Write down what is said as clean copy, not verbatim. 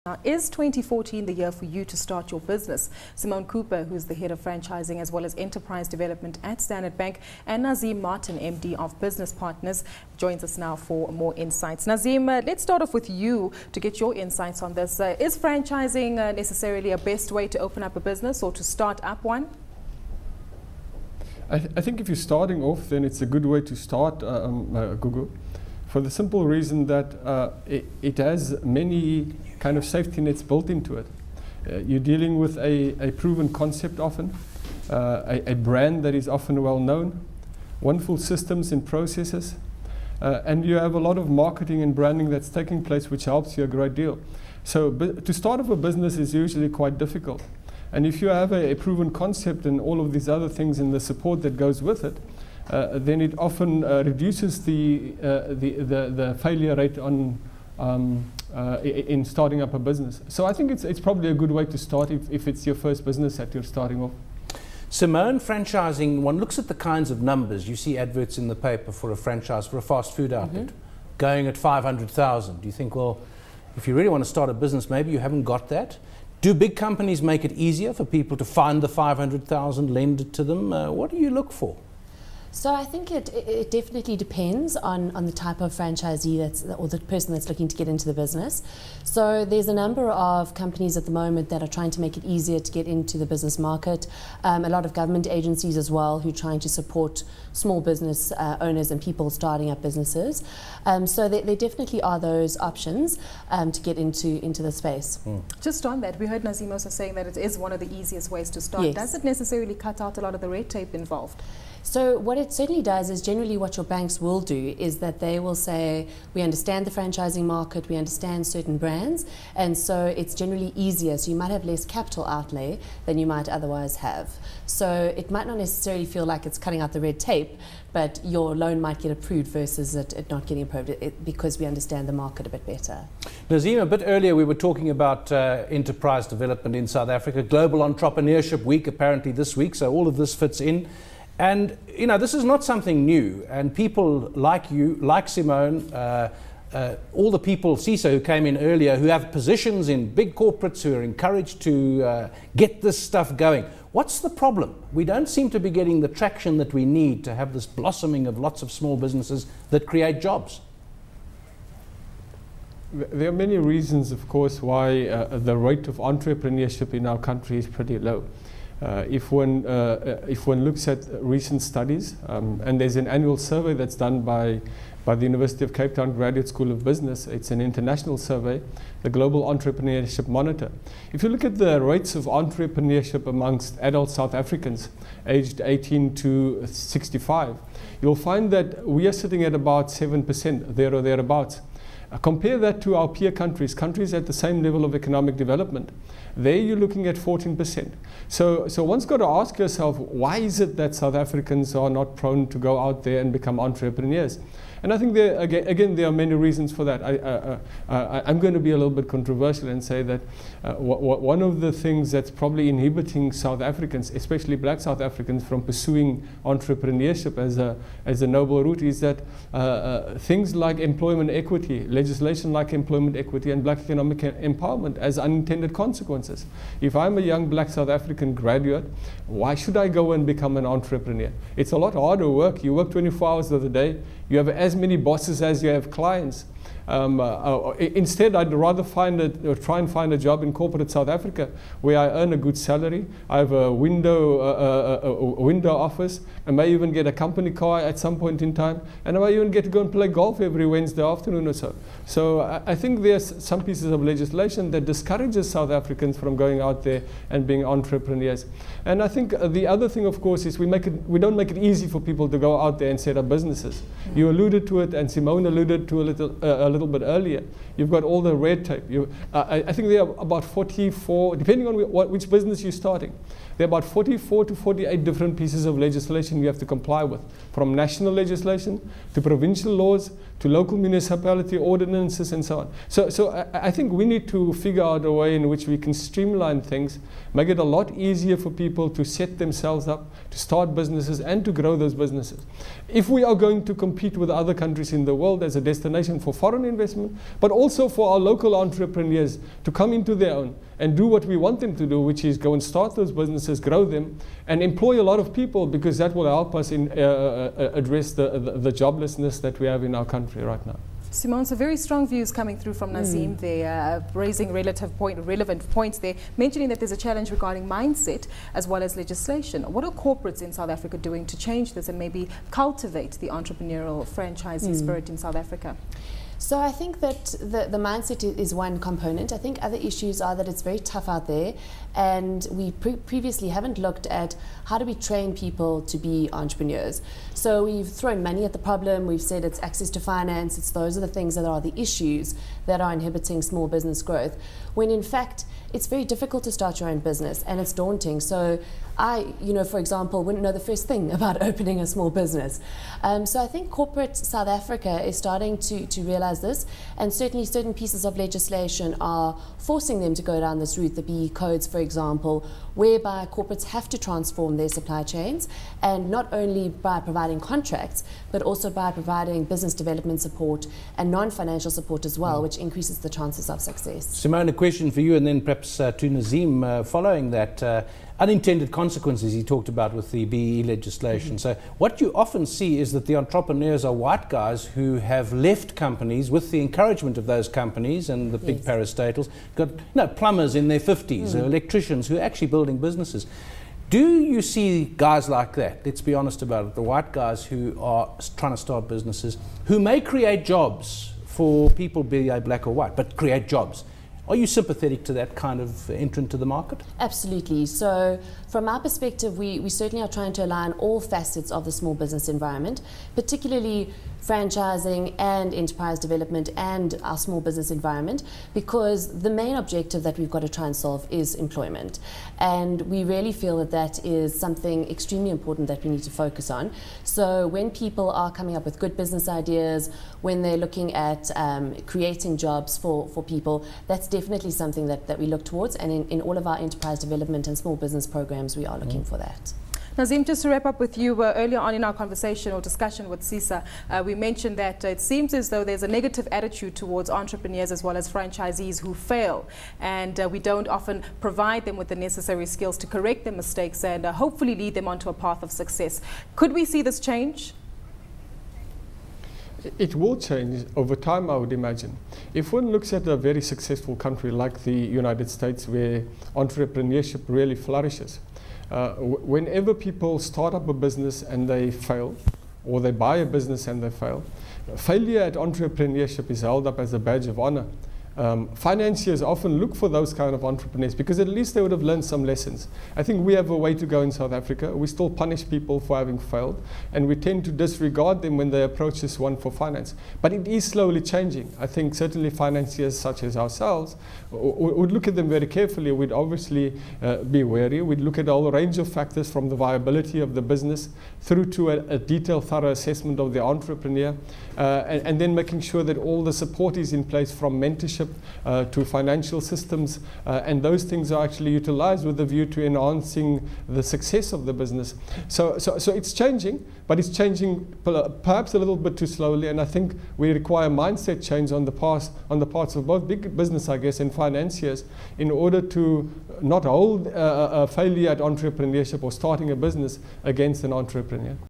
Now, is 2014 the year for you to start your business? Simone Cooper, who's the head of franchising as well as enterprise development at Standard Bank, and Nazeem Martin, MD of Business Partners, joins us now for more insights. Nazeem, let's start off with you to get your insights on this. Is franchising necessarily a best way to open up a business or to start up one? I think if you're starting off, then it's a good way to start, Gugu, for the simple reason that it has many kind of safety nets built into it. You're dealing with a proven concept often, a brand that is often well known, wonderful systems and processes, and you have a lot of marketing and branding that's taking place, which helps you a great deal. So to start off a business is usually quite difficult. And if you have a proven concept and all of these other things and the support that goes with it, then it often reduces the failure rate on in starting up a business. So I think it's probably a good way to start if it's your first business that you're starting off. Simone, franchising, one looks at the kinds of numbers. You see adverts in the paper for a franchise for a fast food outlet going at 500,000. Do you think, well, if you really want to start a business, maybe you haven't got that? Do big companies make it easier for people to find the 500,000, lend it to them? What do you look for? So I think it definitely depends on the type of franchisee or the person that's looking to get into the business. So there's a number of companies at the moment that are trying to make it easier to get into the business market. A lot of government agencies as well who are trying to support small business owners and people starting up businesses. So there definitely are those options to get into the space. Just on that, we heard Nazeem also saying that it is one of the easiest ways to start. Yes. Does it necessarily cut out a lot of the red tape involved? So what it certainly does is generally what your banks will do is that they will say, we understand the franchising market, we understand certain brands, and so it's generally easier. So you might have less capital outlay than you might otherwise have. So it might not necessarily feel like it's cutting out the red tape, but your loan might get approved versus it not getting approved because we understand the market a bit better. Nazeem, a bit earlier we were talking about enterprise development in South Africa. Global Entrepreneurship Week apparently this week, so all of this fits in. And, you know, this is not something new. And people like you, like Simone, all the people, CISO, who came in earlier, who have positions in big corporates, who are encouraged to get this stuff going. What's the problem? We don't seem to be getting the traction that we need to have this blossoming of lots of small businesses that create jobs. There are many reasons, of course, why the rate of entrepreneurship in our country is pretty low. If one looks at recent studies, and there's an annual survey that's done by the University of Cape Town Graduate School of Business. It's an international survey, the Global Entrepreneurship Monitor. If you look at the rates of entrepreneurship amongst adult South Africans aged 18 to 65, you'll find that we are sitting at about 7%, there or thereabouts. Compare that to our peer countries at the same level of economic development. There you're looking at 14%. So one's got to ask yourself, why is it that South Africans are not prone to go out there and become entrepreneurs? And I think there are many reasons for that. I'm going to be a little bit controversial and say that one of the things that's probably inhibiting South Africans, especially black South Africans, from pursuing entrepreneurship as a noble route is that things like employment equity, legislation like employment equity and black economic empowerment as unintended consequences. If I'm a young black South African graduate, why should I go and become an entrepreneur? It's a lot harder work. You work 24 hours of the day. You have as many bosses as you have clients. Instead, I'd rather try and find a job in corporate South Africa where I earn a good salary. I have a window office. I may even get a company car at some point in time, and I may even get to go and play golf every Wednesday afternoon or so. So I think there's some pieces of legislation that discourages South Africans from going out there and being entrepreneurs. And I think the other thing, of course, is we don't make it easy for people to go out there and set up businesses. You alluded to it, and Simone alluded to a little bit earlier. You've got all the red tape. I think there are about 44, depending on which business you're starting, there are about 44 to 48 different pieces of legislation you have to comply with, from national legislation to provincial laws to local municipality ordinances and so on. So I think we need to figure out a way in which we can streamline things, make it a lot easier for people to set themselves up, to start businesses and to grow those businesses. If we are going to compete with other countries in the world as a destination for foreign investment, but also also for our local entrepreneurs to come into their own and do what we want them to do, which is go and start those businesses, grow them, and employ a lot of people, because that will help us in address the joblessness that we have in our country right now. Simone, so very strong views coming through from Nazeem there, raising relevant points there, mentioning that there's a challenge regarding mindset as well as legislation. What are corporates in South Africa doing to change this and maybe cultivate the entrepreneurial franchising spirit in South Africa? So I think that the mindset is one component. I think other issues are that it's very tough out there, and we previously haven't looked at how do we train people to be entrepreneurs. So we've thrown money at the problem. We've said it's access to finance. Those are the things that are the issues that are inhibiting small business growth, when in fact it's very difficult to start your own business and it's daunting. So I, for example, wouldn't know the first thing about opening a small business. So I think corporate South Africa is starting to realize this, and certainly certain pieces of legislation are forcing them to go down this route, the BE codes, for example, whereby corporates have to transform their supply chains, and not only by providing contracts, but also by providing business development support and non-financial support as well, which increases the chances of success. Simone, a question for you, and then perhaps to Nazeem, following that. Unintended consequences he talked about with the BE legislation. So what you often see is that the entrepreneurs are white guys who have left companies with the encouragement of those companies and the big parastatals, got plumbers in their 50s, or electricians who are actually building businesses. Do you see guys like that, let's be honest about it, the white guys who are trying to start businesses, who may create jobs for people, be they black or white, but create jobs? Are you sympathetic to that kind of entrant to the market? Absolutely. So from our perspective, we certainly are trying to align all facets of the small business environment, particularly franchising and enterprise development and our small business environment, because the main objective that we've got to try and solve is employment. And we really feel that that is something extremely important that we need to focus on. So when people are coming up with good business ideas, when they're looking at creating jobs for people, that's definitely something that we look towards. And in all of our enterprise development and small business programs, we are looking for that. Nazeem, just to wrap up with you, earlier on in our conversation or discussion with CISA, we mentioned that it seems as though there's a negative attitude towards entrepreneurs as well as franchisees who fail, and we don't often provide them with the necessary skills to correct their mistakes and hopefully lead them onto a path of success. Could we see this change? It will change over time, I would imagine. If one looks at a very successful country like the United States, where entrepreneurship really flourishes, whenever people start up a business and they fail, or they buy a business and they fail, failure at entrepreneurship is held up as a badge of honor. Financiers often look for those kind of entrepreneurs because at least they would have learned some lessons. I think we have a way to go in South Africa. We still punish people for having failed, and we tend to disregard them when they approach us one for finance. But it is slowly changing. I think certainly financiers such as ourselves would look at them very carefully. We'd obviously be wary. We'd look at a whole range of factors, from the viability of the business through to a detailed, thorough assessment of the entrepreneur, and then making sure that all the support is in place, from mentorship to financial systems, and those things are actually utilized with a view to enhancing the success of the business. So it's changing, but it's changing perhaps a little bit too slowly, and I think we require mindset change on the parts of both big business, I guess, and financiers, in order to not hold a failure at entrepreneurship or starting a business against an entrepreneur.